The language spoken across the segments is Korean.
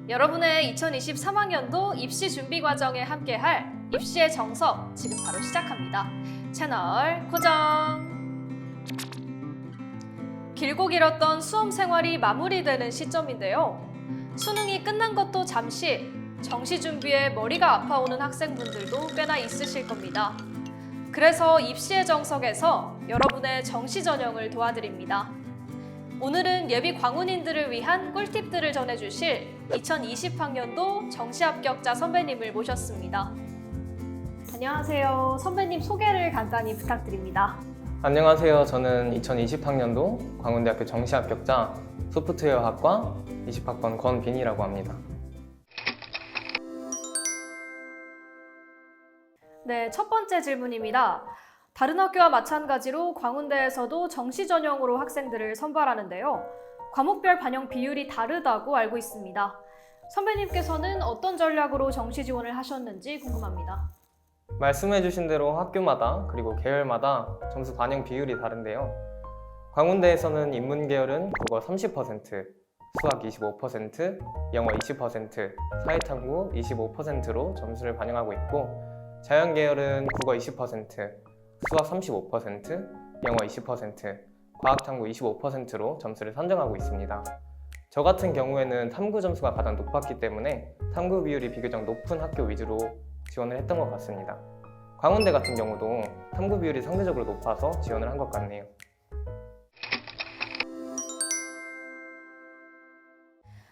여러분의 2023학년도 입시 준비 과정에 함께할 입시의 정석 지금 바로 시작합니다. 채널 고정! 길고 길었던 수험 생활이 마무리되는 시점인데요. 수능이 끝난 것도 잠시, 정시 준비에 머리가 아파오는 학생분들도 꽤나 있으실 겁니다. 그래서 입시의 정석에서 여러분의 정시 전형을 도와드립니다. 오늘은 예비 광운인들을 위한 꿀팁들을 전해주실 2020학년도 정시 합격자 선배님을 모셨습니다. 안녕하세요. 선배님 소개를 간단히 부탁드립니다. 안녕하세요. 저는 2020학년도 광운대학교 정시 합격자 소프트웨어학과 20학번 권빈이라고 합니다. 네, 첫 번째 질문입니다. 다른 학교와 마찬가지로 광운대에서도 정시 전형으로 학생들을 선발하는데요. 과목별 반영 비율이 다르다고 알고 있습니다. 선배님께서는 어떤 전략으로 정시 지원을 하셨는지 궁금합니다. 말씀해주신 대로 학교마다 그리고 계열마다 점수 반영 비율이 다른데요. 광운대에서는 인문계열은 국어 30%, 수학 25%, 영어 20%, 사회탐구 25%로 점수를 반영하고 있고, 자연계열은 국어 20%, 수학 35%, 영어 20%, 과학탐구 25%로 점수를 산정하고 있습니다. 저 같은 경우에는 탐구 점수가 가장 높았기 때문에 탐구 비율이 비교적 높은 학교 위주로 지원을 했던 것 같습니다. 광운대 같은 경우도 탐구 비율이 상대적으로 높아서 지원을 한 것 같네요.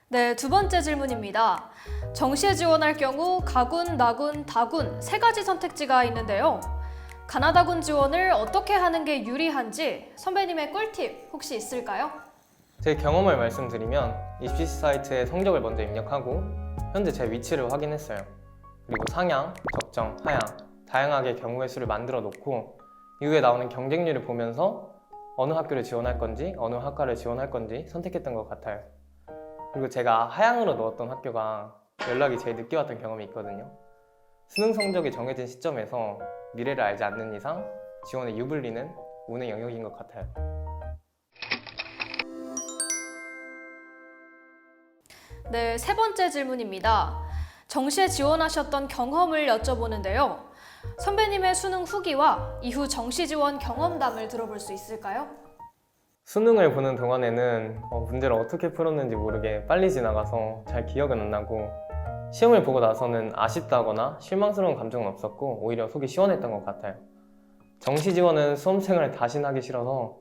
네, 두 번째 질문입니다. 정시에 지원할 경우 가군, 나군, 다군 세 가지 선택지가 있는데요. 가나다군 지원을 어떻게 하는 게 유리한지 선배님의 꿀팁 혹시 있을까요? 제 경험을 말씀드리면 입시시 사이트에 성적을 먼저 입력하고 현재 제 위치를 확인했어요. 그리고 상향, 적정, 하향 다양하게 경우의 수를 만들어 놓고 이후에 나오는 경쟁률을 보면서 어느 학교를 지원할 건지 어느 학과를 지원할 건지 선택했던 것 같아요. 그리고 제가 하향으로 넣었던 학교가 연락이 제일 늦게 왔던 경험이 있거든요. 수능 성적이 정해진 시점에서 미래를 알지 않는 이상 지원의 유불리는 운의 영역인 것 같아요. 네, 세 번째 질문입니다. 정시에 지원하셨던 경험을 여쭤보는데요. 선배님의 수능 후기와 이후 정시 지원 경험담을 들어볼 수 있을까요? 수능을 보는 동안에는 문제를 어떻게 풀었는지 모르게 빨리 지나가서 잘 기억은 안 나고, 시험을 보고 나서는 아쉽다거나 실망스러운 감정은 없었고 오히려 속이 시원했던 것 같아요. 정시 지원은 수험생활을 다시는 하기 싫어서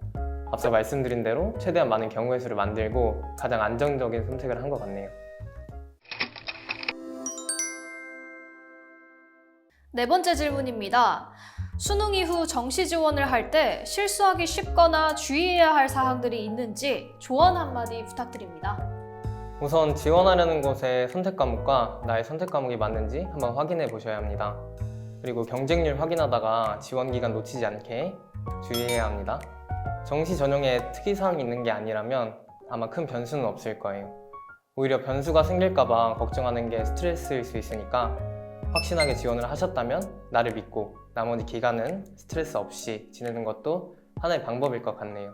앞서 말씀드린 대로 최대한 많은 경우의 수를 만들고 가장 안정적인 선택을 한 것 같네요. 네 번째 질문입니다. 수능 이후 정시 지원을 할 때 실수하기 쉽거나 주의해야 할 사항들이 있는지 조언 한마디 부탁드립니다. 우선 지원하려는 곳의 선택 과목과 나의 선택 과목이 맞는지 한번 확인해 보셔야 합니다. 그리고 경쟁률 확인하다가 지원 기간 놓치지 않게 주의해야 합니다. 정시 전형에 특이사항이 있는 게 아니라면 아마 큰 변수는 없을 거예요. 오히려 변수가 생길까 봐 걱정하는 게 스트레스일 수 있으니까 확신하게 지원을 하셨다면 나를 믿고 나머지 기간은 스트레스 없이 지내는 것도 하나의 방법일 것 같네요.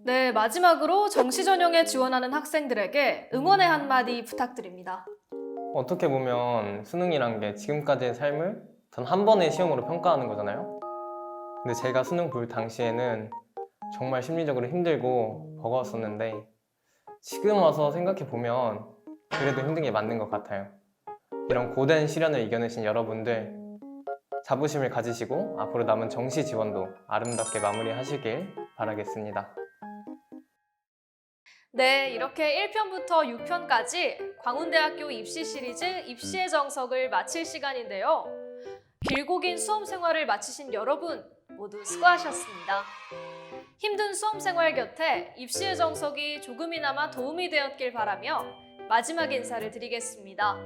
네, 마지막으로 정시 전형에 지원하는 학생들에게 응원의 한마디 부탁드립니다. 어떻게 보면 수능이란 게 지금까지의 삶을 단 한 번의 시험으로 평가하는 거잖아요. 근데 제가 수능 볼 당시에는 정말 심리적으로 힘들고 버거웠었는데 지금 와서 생각해보면 그래도 힘든 게 맞는 것 같아요. 이런 고된 시련을 이겨내신 여러분들, 자부심을 가지시고 앞으로 남은 정시 지원도 아름답게 마무리하시길 바라겠습니다. 네, 이렇게 1편부터 6편까지 광운대학교 입시 시리즈 입시의 정석을 마칠 시간인데요. 길고 긴 수험 생활을 마치신 여러분 모두 수고하셨습니다. 힘든 수험 생활 곁에 입시의 정석이 조금이나마 도움이 되었길 바라며 마지막 인사를 드리겠습니다.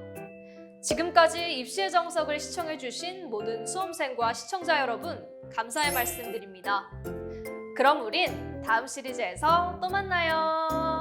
지금까지 입시의 정석을 시청해주신 모든 수험생과 시청자 여러분 감사의 말씀드립니다. 그럼 우린 다음 시리즈에서 또 만나요.